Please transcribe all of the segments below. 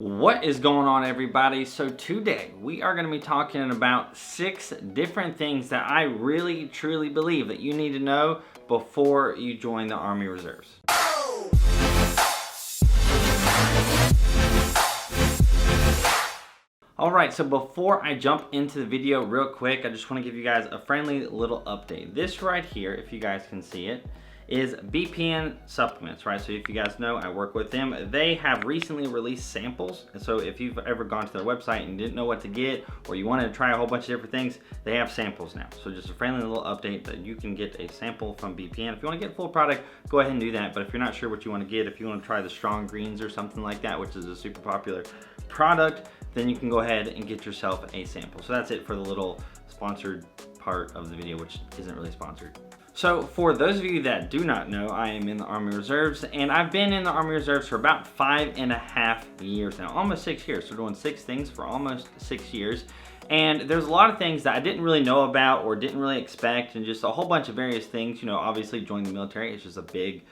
What is going on, everybody? So today we are going to be talking about 6 different things that I really truly believe that you need to know before you join the Army Reserves. Alright, so before I jump into the video real quick, I just want to give you guys a friendly little update. This right here, if you guys can see it, is BPN supplements, right? So if you guys know, I work with them. They have recently released samples. And so if you've ever gone to their website and didn't know what to get, or you wanted to try a whole bunch of different things, they have samples now. So just a friendly little update that you can get a sample from BPN. If you want to get full product, go ahead and do that. But if you're not sure what you want to get, if you want to try the strong greens or something like that, which is a super popular product, then you can go ahead and get yourself a sample. So that's it for the little sponsored part of the video, which isn't really sponsored. So for those of you that do not know, I am in the Army Reserves, and I've been in the Army Reserves for about 5.5 years now, almost 6 years. So doing 6 things for almost 6 years. And there's a lot of things that I didn't really know about or didn't really expect, and just a whole bunch of various things. You know, obviously joining the military, it's just a big,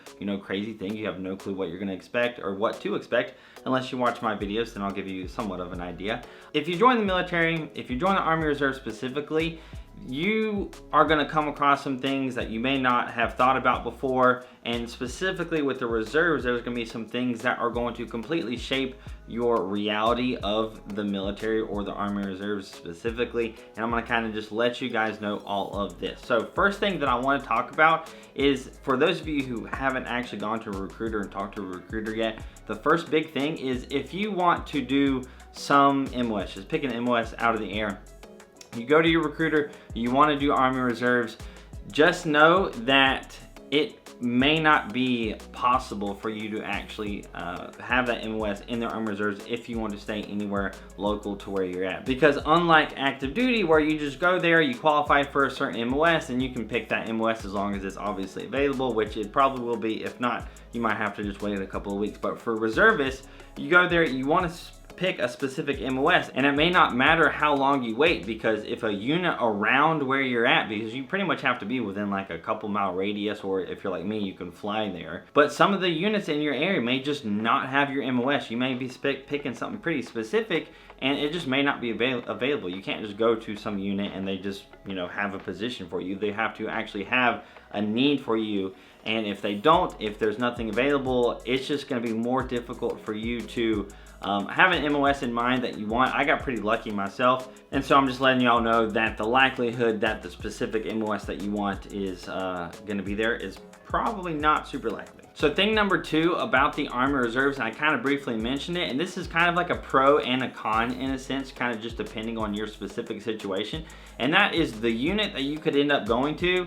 crazy thing. You have no clue what you're gonna expect or what to expect unless you watch my videos, then I'll give you somewhat of an idea. If you join the military, if you join the Army Reserve specifically, you are going to come across some things that you may not have thought about before, and specifically with the reserves, there's going to be some things that are going to completely shape your reality of the military or the Army Reserves specifically, and I'm going to kind of just let you guys know all of this. So first thing that I want to talk about is, for those of you who haven't actually gone to a recruiter and talked to a recruiter yet, the first big thing is if you want to do some MOS, just pick an MOS out of the air. You go to your recruiter, you want to do Army Reserves, just know that it may not be possible for you to actually have that MOS in the Army Reserves if you want to stay anywhere local to where you're at. Because unlike active duty, where you just go there, you qualify for a certain MOS, and you can pick that MOS as long as it's obviously available, which it probably will be. If not, you might have to just wait a couple of weeks. But for reservists, you go there, you want to pick a specific MOS, and it may not matter how long you wait, because if a unit around where you're at, because you pretty much have to be within like a couple mile radius, or if you're like me, you can fly there. But some of the units in your area may just not have your MOS. You may be picking something pretty specific, and it just may not be available. You can't just go to some unit and they just, have a position for you. They have to actually have a need for you. And if they don't, if there's nothing available, it's just going to be more difficult for you to have an MOS in mind that you want. I got pretty lucky myself, and so I'm just letting y'all know that the likelihood that the specific MOS that you want is going to be there is probably not super likely. So thing number 2 about the Army Reserves, and I kind of briefly mentioned it, and this is kind of like a pro and a con in a sense, kind of just depending on your specific situation, and that is the unit that you could end up going to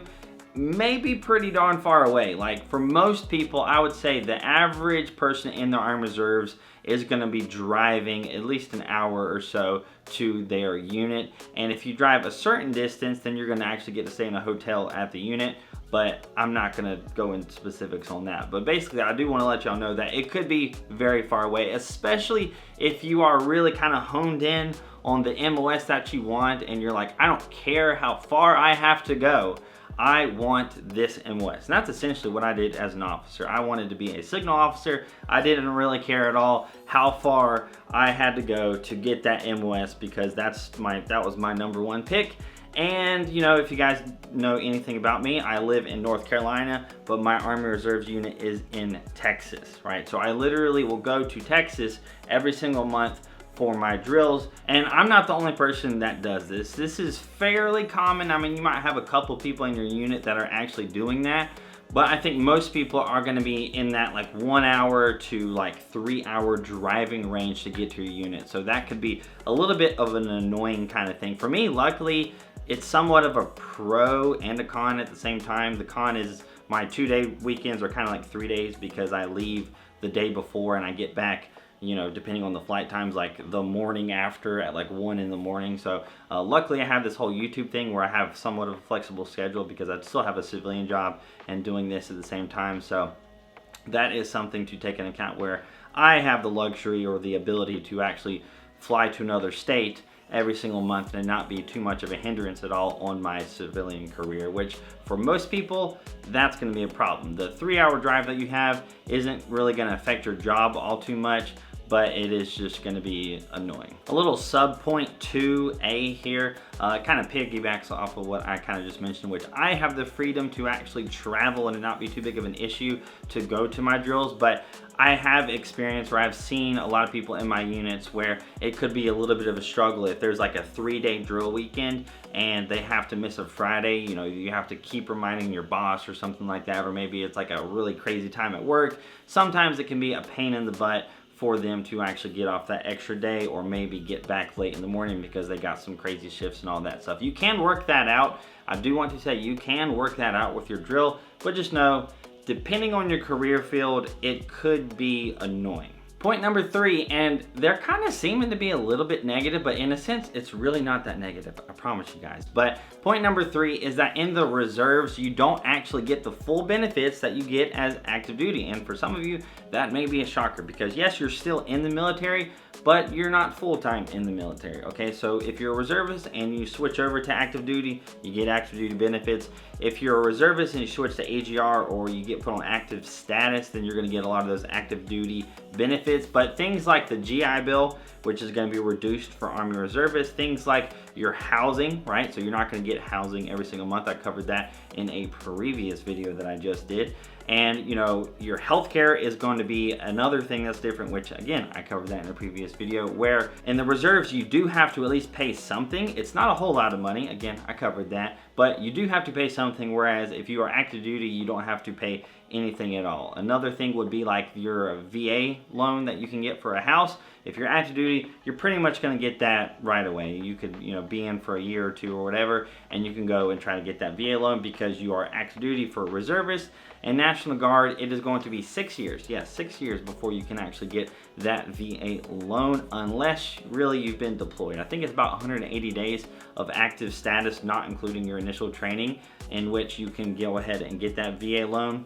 may be pretty darn far away. Like for most people, I would say the average person in the Army Reserves is going to be driving at least an hour or so to their unit. And if you drive a certain distance, then you're going to actually get to stay in a hotel at the unit. But I'm not going to go into specifics on that. But basically, I do want to let y'all know that it could be very far away, especially if you are really kind of honed in on the MOS that you want, and you're like, I don't care how far I have to go, I want this MOS. And that's essentially what I did as an officer. I wanted to be a signal officer. I didn't really care at all how far I had to go to get that MOS, because that was my number 1 pick. And if you guys know anything about me, I live in North Carolina, but my Army Reserves unit is in Texas, right? So I literally will go to Texas every single month for my drills, and I'm not the only person that does this. This is fairly common. I mean, you might have a couple people in your unit that are actually doing that, but I think most people are going to be in that like 1 hour to like 3 hour driving range to get to your unit. So that could be a little bit of an annoying kind of thing. For me, luckily, it's somewhat of a pro and a con at the same time. The con is my 2-day weekends are kind of like 3 days, because I leave the day before and I get back, depending on the flight times, like the morning after at like 1 in the morning. So luckily I have this whole YouTube thing where I have somewhat of a flexible schedule, because I still have a civilian job and doing this at the same time. So that is something to take into account, where I have the luxury or the ability to actually fly to another state every single month and not be too much of a hindrance at all on my civilian career, which for most people, that's going to be a problem. The 3-hour drive that you have isn't really going to affect your job all too much, but it is just gonna be annoying. A little sub point 2A here, kind of piggybacks off of what I kind of just mentioned, which I have the freedom to actually travel and it not be too big of an issue to go to my drills, but I have experience where I've seen a lot of people in my units where it could be a little bit of a struggle if there's like a 3-day drill weekend and they have to miss a Friday. You know, you have to keep reminding your boss or something like that, or maybe it's like a really crazy time at work. Sometimes it can be a pain in the butt for them to actually get off that extra day, or maybe get back late in the morning because they got some crazy shifts and all that stuff. You can work that out. I do want to say you can work that out with your drill, but just know, depending on your career field, it could be annoying. Point number 3, and they're kind of seeming to be a little bit negative, but in a sense, it's really not that negative, I promise you guys. But point number 3 is that in the reserves, you don't actually get the full benefits that you get as active duty. And for some of you, that may be a shocker, because yes, you're still in the military, but you're not full-time in the military, okay? So if you're a reservist and you switch over to active duty, you get active duty benefits. If you're a reservist and you switch to AGR, or you get put on active status, then you're gonna get a lot of those active duty benefits. But things like the GI Bill, which is gonna be reduced for Army Reservists, things like your housing, right? So you're not gonna get housing every single month. I covered that in a previous video that I just did. And you know, your healthcare is going to be another thing that's different, which again, I covered that in a previous video, where in the reserves, you do have to at least pay something. It's not a whole lot of money. Again, I covered that, but you do have to pay something. Whereas if you are active duty, you don't have to pay anything at all. Another thing would be like your VA loan that you can get for a house. If you're active duty, you're pretty much going to get that right away. You could, you know, be in for a year or two or whatever, and you can go and try to get that VA loan because you are active duty. For reservists and National Guard, it is going to be 6 years. Yes, 6 years before you can actually get that VA loan, unless really you've been deployed. I think it's about 180 days of active status, not including your initial training, in which you can go ahead and get that VA loan.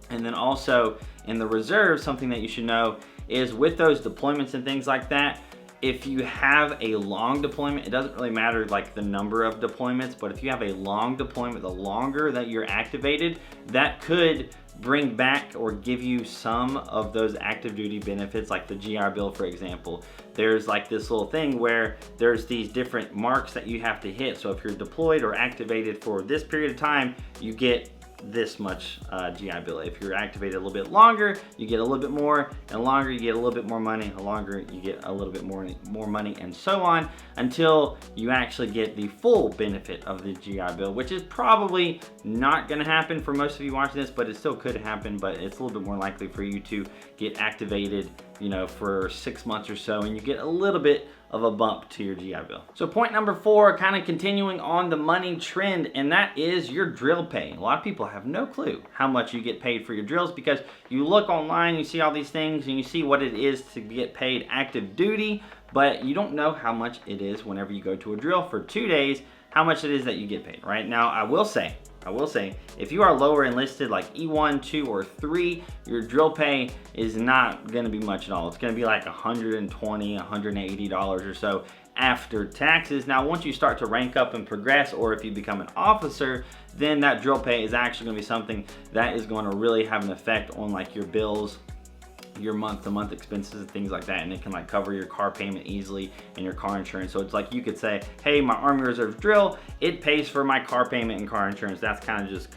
And then also in the reserve, something that you should know is with those deployments and things like that, if you have a long deployment, it doesn't really matter like the number of deployments, but if you have a long deployment, the longer that you're activated, that could bring back or give you some of those active duty benefits, like the GI Bill, for example. There's like this little thing where there's these different marks that you have to hit. So if you're deployed or activated for this period of time, you get this much GI Bill. If you're activated a little bit longer, you get a little bit more, and longer you get a little bit more money, and longer you get a little bit more money, and so on, until you actually get the full benefit of the GI Bill, which is probably not gonna happen for most of you watching this, but it still could happen. But it's a little bit more likely for you to get activated, you know, for 6 months or so, and you get a little bit of a bump to your GI Bill. So point number 4, kind of continuing on the money trend, and that is your drill pay. A lot of people have no clue how much you get paid for your drills, because you look online, you see all these things, and you see what it is to get paid active duty, but you don't know how much it is whenever you go to a drill for 2 days, how much it is that you get paid, right? Now, I will say, if you are lower enlisted, like E1, 2, or 3, your drill pay is not gonna be much at all. It's gonna be like $120, $180 or so after taxes. Now, once you start to rank up and progress, or if you become an officer, then that drill pay is actually gonna be something that is gonna really have an effect on like your bills, your month-to-month expenses and things like that, and it can like cover your car payment easily and your car insurance. So it's like you could say, hey, my Army Reserve drill, it pays for my car payment and car insurance. That's kind of just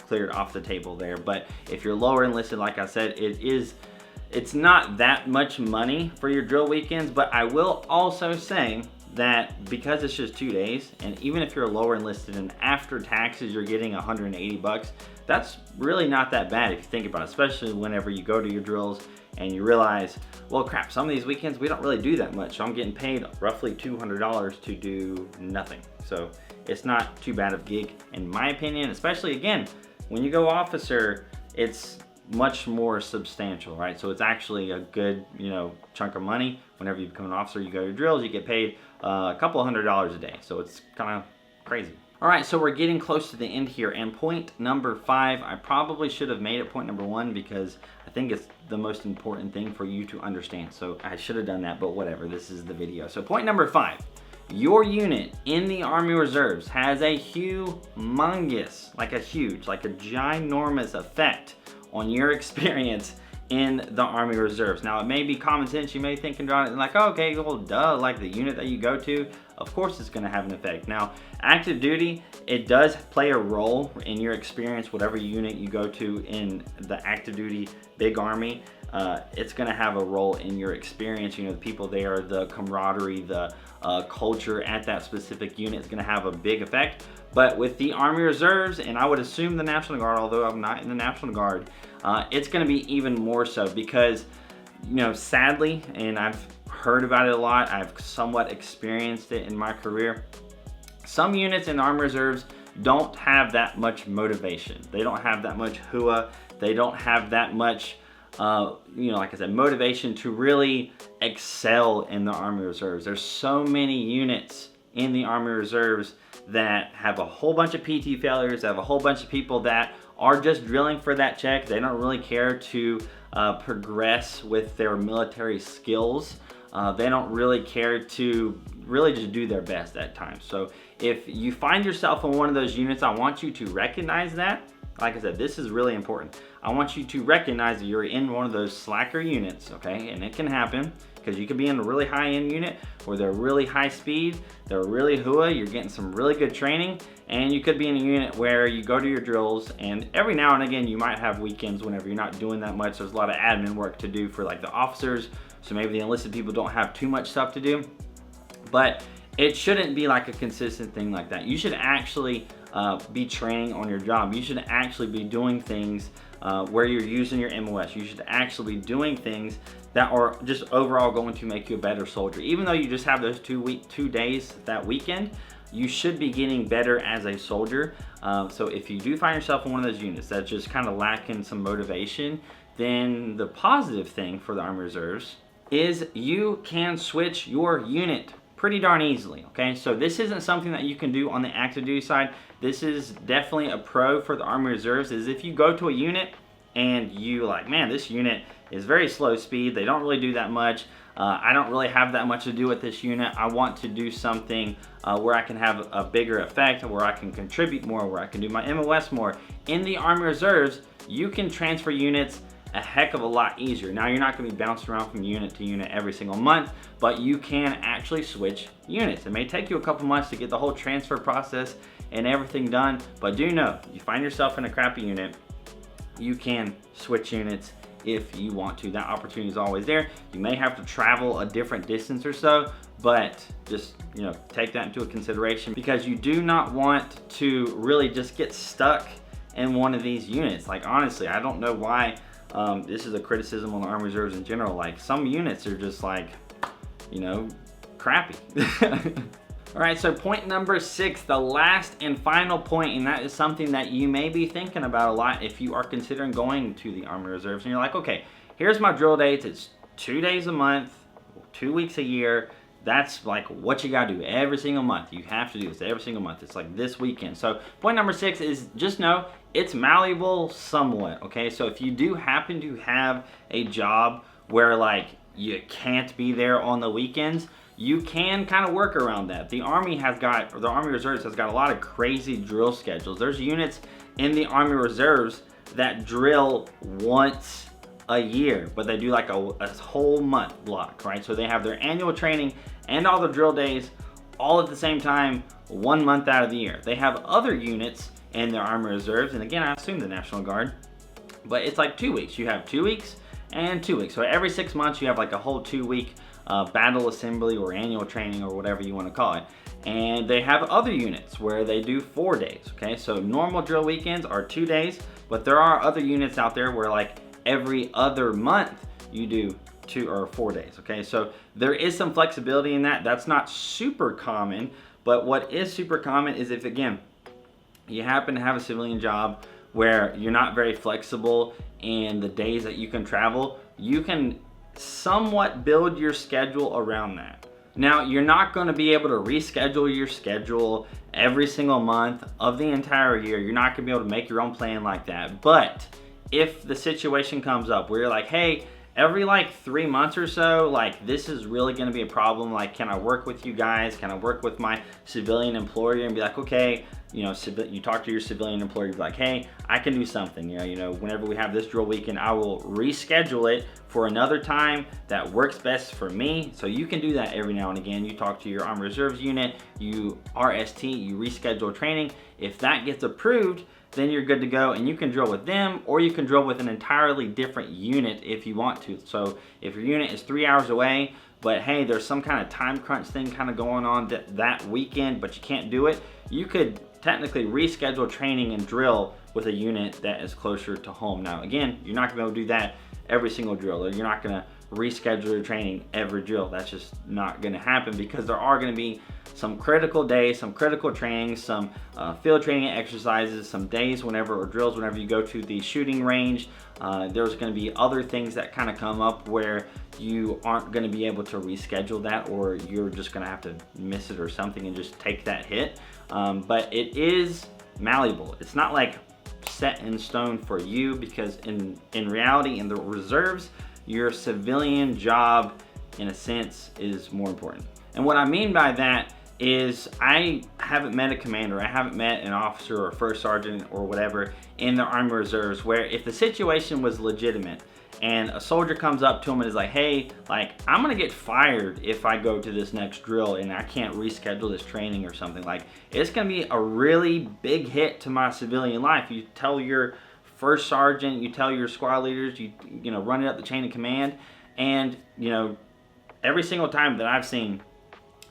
cleared off the table there. But if you're lower enlisted, like I said, it's not that much money for your drill weekends. But I will also say that because it's just 2 days, and even if you're lower enlisted and after taxes you're getting 180 bucks, that's really not that bad if you think about it, especially whenever you go to your drills and you realize, well, crap, some of these weekends we don't really do that much, so I'm getting paid roughly $200 to do nothing. So it's not too bad of a gig, in my opinion, especially, again, when you go officer, it's much more substantial, right? So it's actually a good, you know, chunk of money. Whenever you become an officer, you go to drills, you get paid a couple $100 a day. So it's kind of crazy. All right, so we're getting close to the end here, and point number 5, I probably should have made it point number 1 because I think it's the most important thing for you to understand. So I should have done that, but whatever, this is the video. So point number 5, your unit in the Army Reserves has a humongous, like a ginormous effect on your experience in the Army Reserves. Now, it may be common sense. You may think about it and like, oh, okay, well, duh, like the unit that you go to, of course it's gonna have an effect. Now, active duty, it does play a role in your experience, whatever unit you go to in the active duty big army. It's gonna have a role in your experience. You know, the people there, the camaraderie, the culture at that specific unit is gonna have a big effect. But with the Army Reserves, and I would assume the National Guard, although I'm not in the National Guard, it's gonna be even more so because, you know, sadly, and I've heard about it a lot, I've somewhat experienced it in my career, some units in the Army Reserves don't have that much motivation. They don't have that much hua. They don't have that much, you know, like I said, motivation to really excel in the Army Reserves. There's so many units in the Army Reserves that have a whole bunch of PT failures, have a whole bunch of people that are just drilling for that check. They don't really care to progress with their military skills. They don't really care to really just do their best at times. So if you find yourself in one of those units, I want you to recognize that. Like I said, this is really important. I want you to recognize that you're in one of those slacker units, okay? And it can happen because you could be in a really high-end unit where they're really high speed, they're really hua, you're getting some really good training, and you could be in a unit where you go to your drills, and every now and again you might have weekends whenever you're not doing that much. There's a lot of admin work to do for like the officers, so maybe the enlisted people don't have too much stuff to do, but it shouldn't be like a consistent thing like that. You should actually be training on your job. You should actually be doing things where you're using your MOS. You should actually be doing things that are just overall going to make you a better soldier. Even though you just have those 2 days that weekend, you should be getting better as a soldier. So if you do find yourself in one of those units that's just kind of lacking some motivation, then the positive thing for the Army Reserves is you can switch your unit pretty darn easily, okay? So this isn't something that you can do on the active duty side. This is definitely a pro for the Army Reserves, is if you go to a unit and you like, man, this unit is very slow speed, they don't really do that much, I don't really have that much to do with this unit, I want to do something where I can have a bigger effect, where I can contribute more, where I can do my MOS more. In the Army Reserves, you can transfer units a heck of a lot easier. Now, you're not going to be bouncing around from unit to unit every single month, but you can actually switch units. It may take you a couple months to get the whole transfer process and everything done, but do know, you find yourself in a crappy unit, you can switch units if you want to. That opportunity is always there. You may have to travel a different distance or so, but just, you know, take that into consideration, because you do not want to really just get stuck in one of these units. Like, honestly, I don't know why this is a criticism on the Army Reserves in general. Like, some units are just like, you know, crappy. All right, so point number 6, the last and final point, and that is something that you may be thinking about a lot if you are considering going to the Army Reserves, and you're like, okay, here's my drill dates. It's 2 days a month, 2 weeks a year. That's like what you gotta do every single month. You have to do this every single month. It's like this weekend. So point number 6 is just know it's malleable somewhat, okay? So if you do happen to have a job where like you can't be there on the weekends, you can kind of work around that. The Army Reserves has got a lot of crazy drill schedules. There's units in the Army Reserves that drill once a year, but they do like a whole month block, right? So they have their annual training and all the drill days all at the same time, 1 month out of the year. They have other units in their Army Reserves, and again, I assume the National Guard, but it's like 2 weeks. You have 2 weeks and 2 weeks. So every 6 months, you have like a whole 2-week battle assembly or annual training or whatever you want to call it. And they have other units where they do 4 days, okay? So normal drill weekends are 2 days, but there are other units out there where like every other month you do 2 or 4 days, okay? So there is some flexibility in that. That's not super common, but what is super common is if, again, you happen to have a civilian job where you're not very flexible in the days that you can travel, you can somewhat build your schedule around that. Now, you're not going to be able to reschedule your schedule every single month of the entire year. You're not going to be able to make your own plan like that. But if the situation comes up where you're like, hey, every like 3 months or so, like this is really going to be a problem. Like, can I work with you guys? Can I work with my civilian employer and be like, okay, you know, you talk to your civilian employer, you're like, hey, I can do something. You know, whenever we have this drill weekend, I will reschedule it for another time that works best for me. So you can do that every now and again. You talk to your Army Reserves unit, you RST, you reschedule training. If that gets approved, then you're good to go, and you can drill with them, or you can drill with an entirely different unit if you want to. So if your unit is 3 hours away, but hey, there's some kind of time crunch thing kind of going on that weekend, but you can't do it, you could technically reschedule training and drill with a unit that is closer to home. Now again, you're not gonna be able to do that every single drill, or you're not gonna reschedule your training every drill. That's just not gonna happen, because there are gonna be some critical days, some critical trainings, some field training exercises, some days whenever, or drills whenever you go to the shooting range. There's gonna be other things that kind of come up where you aren't gonna be able to reschedule that, or you're just gonna have to miss it or something and just take that hit. But it is malleable. It's not like set in stone for you, because in reality, in the reserves, your civilian job, in a sense, is more important. And what I mean by that is, I haven't met a commander, I haven't met an officer or first sergeant or whatever in the Army Reserves where if the situation was legitimate and a soldier comes up to him and is like, hey, like, I'm gonna get fired if I go to this next drill and I can't reschedule this training or something, like, it's gonna be a really big hit to my civilian life. You tell your first sergeant, you tell your squad leaders, you know, run it up the chain of command, and you know, every single time that I've seen,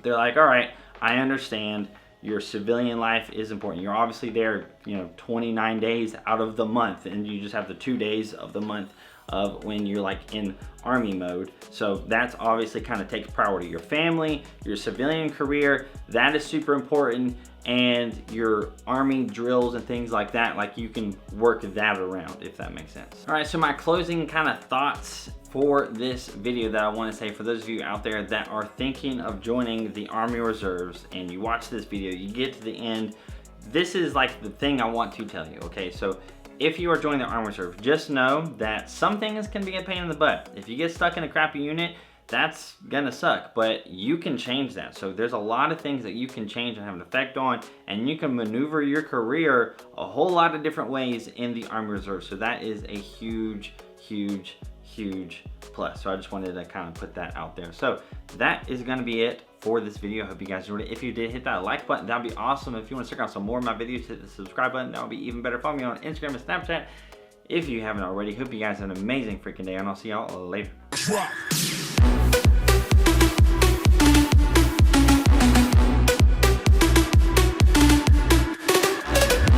they're like, all right, I understand your civilian life is important. You're obviously there, you know, 29 days out of the month, and you just have the 2 days of the month of when you're like in Army mode. So that's obviously kind of takes priority. Your family, your civilian career, that is super important, and your Army drills and things like that, like, you can work that around, if that makes sense. All right, so my closing kind of thoughts for this video that I want to say, for those of you out there that are thinking of joining the Army Reserves and you watch this video, you get to the end, this is like the thing I want to tell you, okay? So if you are joining the Army Reserve, just know that some things can be a pain in the butt. If you get stuck in a crappy unit, that's gonna suck, but you can change that. So there's a lot of things that you can change and have an effect on, and you can maneuver your career a whole lot of different ways in the Army Reserve. So that is a huge, huge, huge plus. So I just wanted to kind of put that out there. So that is gonna be it for this video. I hope you guys enjoyed it. If you did, hit that like button, that'd be awesome. If you want to check out some more of my videos, hit the subscribe button, that would be even better. Follow me on Instagram and Snapchat if you haven't already. Hope you guys have an amazing freaking day, and I'll see y'all later.